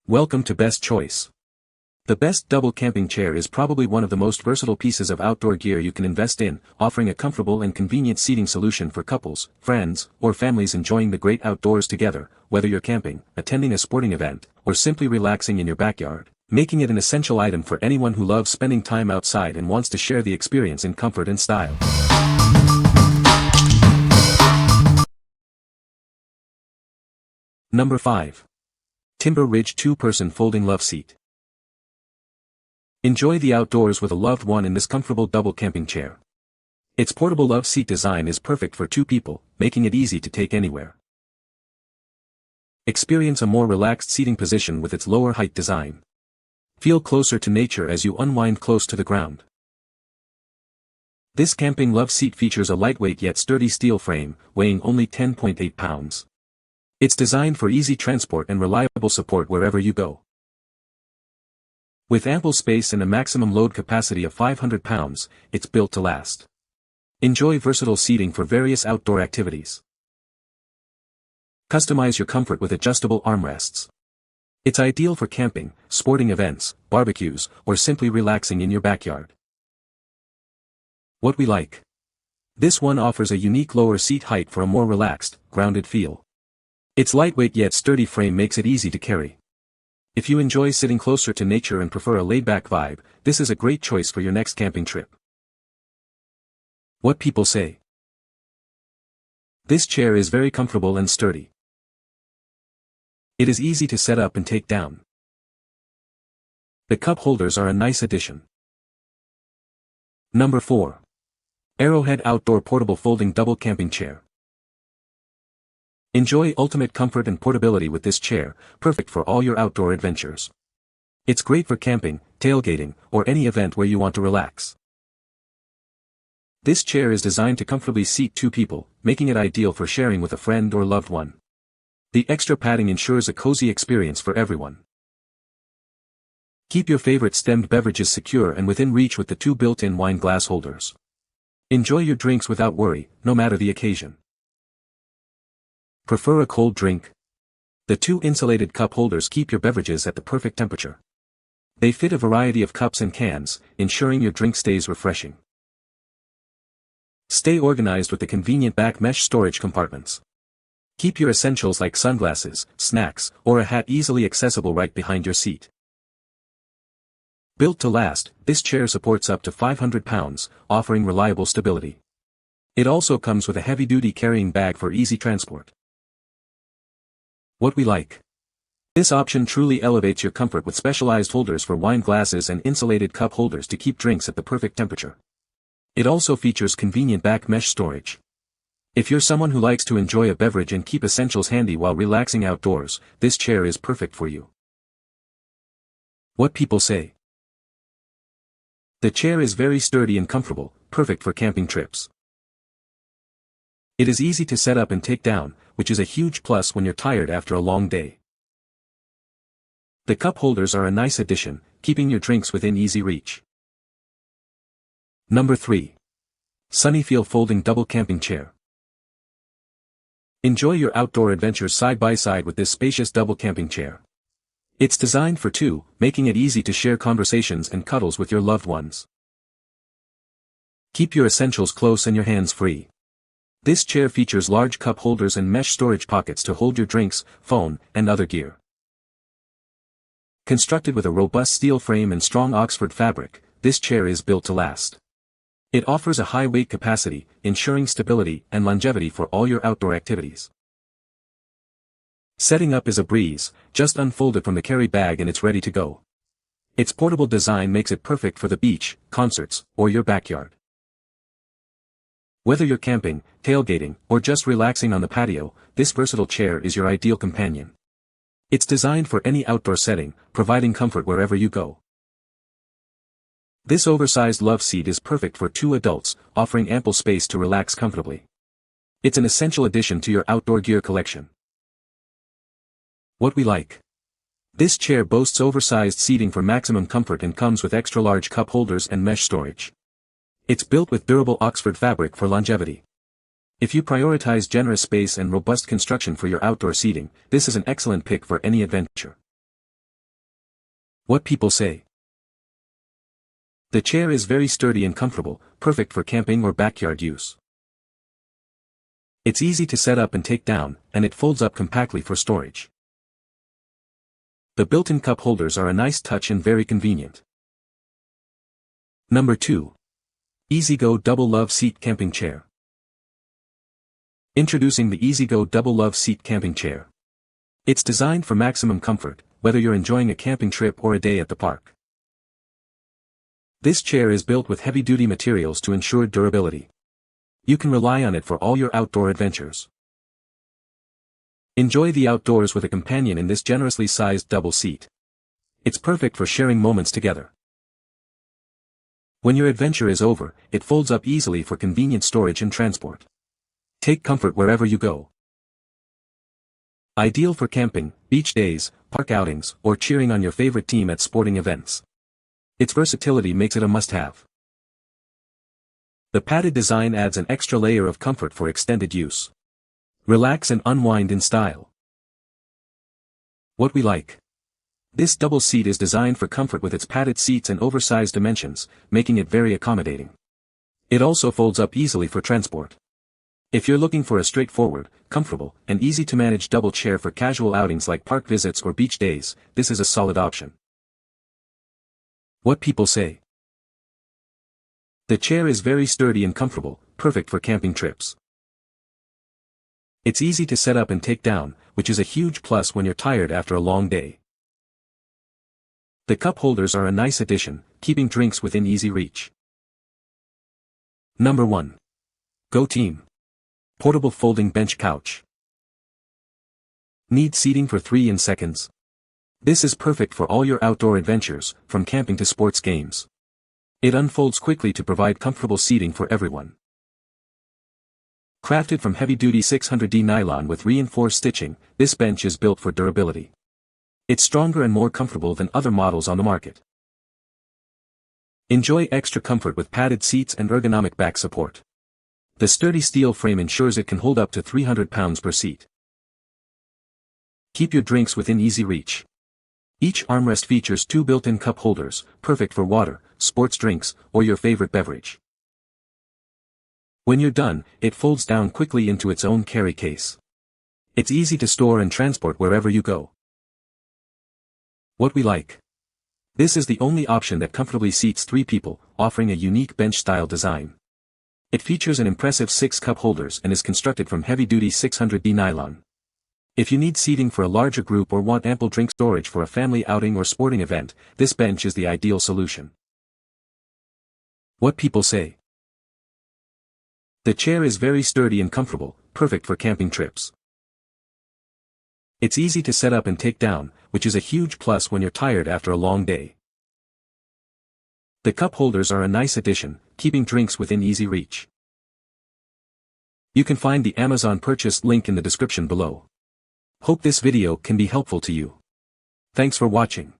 Welcome to Best Choice. The best double camping chair is probably one of the most versatile pieces of outdoor gear you can invest in, offering a comfortable and convenient seating solution for couples, friends, or families enjoying the great outdoors together, whether you're camping, attending a sporting event, or simply relaxing in your backyard, making it an essential item for anyone who loves spending time outside and wants to share the experience in comfort and style. Number 5. Timber Ridge 2-Person Folding Loveseat. Enjoy the outdoors with a loved one in this comfortable double camping chair. Its portable Loveseat design is perfect for 2 people, making it easy to take anywhere. Experience a more relaxed seating position with its lower height design. Feel closer to nature as you unwind close to the ground. This camping Loveseat features a lightweight yet sturdy steel frame, weighing only 10.8 pounds. It's designed for easy transport and reliable support wherever you go. With ample space and a maximum load capacity of 500 pounds, it's built to last. Enjoy versatile seating for various outdoor activities. Customize your comfort with adjustable armrests. It's ideal for camping, sporting events, barbecues, or simply relaxing in your backyard. What we like. This one offers a unique lower seat height for a more relaxed, grounded feel. Its lightweight yet sturdy frame makes it easy to carry. If you enjoy sitting closer to nature and prefer a laid-back vibe, this is a great choice for your next camping trip. What people say. This chair is very comfortable and sturdy. It is easy to set up and take down. The cup holders are a nice addition. Number 4. ARROWHEAD Outdoor Portable Folding Double Camping Chair. Enjoy ultimate comfort and portability with this chair, perfect for all your outdoor adventures. It's great for camping, tailgating, or any event where you want to relax. This chair is designed to comfortably seat 2 people, making it ideal for sharing with a friend or loved one. The extra padding ensures a cozy experience for everyone. Keep your favorite stemmed beverages secure and within reach with the 2 built-in wine glass holders. Enjoy your drinks without worry, no matter the occasion. Prefer a cold drink? The 2 insulated cup holders keep your beverages at the perfect temperature. They fit a variety of cups and cans, ensuring your drink stays refreshing. Stay organized with the convenient back mesh storage compartments. Keep your essentials like sunglasses, snacks, or a hat easily accessible right behind your seat. Built to last, this chair supports up to 500 pounds, offering reliable stability. It also comes with a heavy-duty carrying bag for easy transport. What we like. This option truly elevates your comfort with specialized holders for wine glasses and insulated cup holders to keep drinks at the perfect temperature. It also features convenient back mesh storage. If you're someone who likes to enjoy a beverage and keep essentials handy while relaxing outdoors, this chair is perfect for you. What people say. The chair is very sturdy and comfortable, perfect for camping trips. It is easy to set up and take down, which is a huge plus when you're tired after a long day. The cup holders are a nice addition, keeping your drinks within easy reach. Number 3. SUNNYFEEL Folding Double Camping Chair. Enjoy your outdoor adventures side by side with this spacious double camping chair. It's designed for 2, making it easy to share conversations and cuddles with your loved ones. Keep your essentials close and your hands free. This chair features large cup holders and mesh storage pockets to hold your drinks, phone, and other gear. Constructed with a robust steel frame and strong Oxford fabric, this chair is built to last. It offers a high weight capacity, ensuring stability and longevity for all your outdoor activities. Setting up is a breeze, just unfold it from the carry bag and it's ready to go. Its portable design makes it perfect for the beach, concerts, or your backyard. Whether you're camping, tailgating, or just relaxing on the patio, this versatile chair is your ideal companion. It's designed for any outdoor setting, providing comfort wherever you go. This oversized Loveseat is perfect for 2 adults, offering ample space to relax comfortably. It's an essential addition to your outdoor gear collection. What we like. This chair boasts oversized seating for maximum comfort and comes with extra-large cup holders and mesh storage. It's built with durable Oxford fabric for longevity. If you prioritize generous space and robust construction for your outdoor seating, this is an excellent pick for any adventure. What people say. The chair is very sturdy and comfortable, perfect for camping or backyard use. It's easy to set up and take down, and it folds up compactly for storage. The built-in cup holders are a nice touch and very convenient. Number 2. EasyGo Double Loveseat Camping Chair. Introducing the EasyGo Double Loveseat Camping Chair. It's designed for maximum comfort, whether you're enjoying a camping trip or a day at the park. This chair is built with heavy-duty materials to ensure durability. You can rely on it for all your outdoor adventures. Enjoy the outdoors with a companion in this generously sized double seat. It's perfect for sharing moments together. When your adventure is over, it folds up easily for convenient storage and transport. Take comfort wherever you go. Ideal for camping, beach days, park outings, or cheering on your favorite team at sporting events. Its versatility makes it a must-have. The padded design adds an extra layer of comfort for extended use. Relax and unwind in style. What we like. This double seat is designed for comfort with its padded seats and oversized dimensions, making it very accommodating. It also folds up easily for transport. If you're looking for a straightforward, comfortable, and easy-to-manage double chair for casual outings like park visits or beach days, this is a solid option. What people say. The chair is very sturdy and comfortable, perfect for camping trips. It's easy to set up and take down, which is a huge plus when you're tired after a long day. The cup holders are a nice addition, keeping drinks within easy reach. Number 1. GoTEAM. Portable Folding Bench Couch. Need seating for 3 in seconds? This is perfect for all your outdoor adventures, from camping to sports games. It unfolds quickly to provide comfortable seating for everyone. Crafted from heavy-duty 600D nylon with reinforced stitching, this bench is built for durability. It's stronger and more comfortable than other models on the market. Enjoy extra comfort with padded seats and ergonomic back support. The sturdy steel frame ensures it can hold up to 300 pounds per seat. Keep your drinks within easy reach. Each armrest features 2 built-in cup holders, perfect for water, sports drinks, or your favorite beverage. When you're done, it folds down quickly into its own carry case. It's easy to store and transport wherever you go. What we like. This is the only option that comfortably seats 3 people, offering a unique bench-style design. It features an impressive 6 cup holders and is constructed from heavy-duty 600D nylon. If you need seating for a larger group or want ample drink storage for a family outing or sporting event, this bench is the ideal solution. What people say. The chair is very sturdy and comfortable, perfect for camping trips. It's easy to set up and take down, which is a huge plus when you're tired after a long day. The cup holders are a nice addition, keeping drinks within easy reach. You can find the Amazon purchase link in the description below. Hope this video can be helpful to you. Thanks for watching.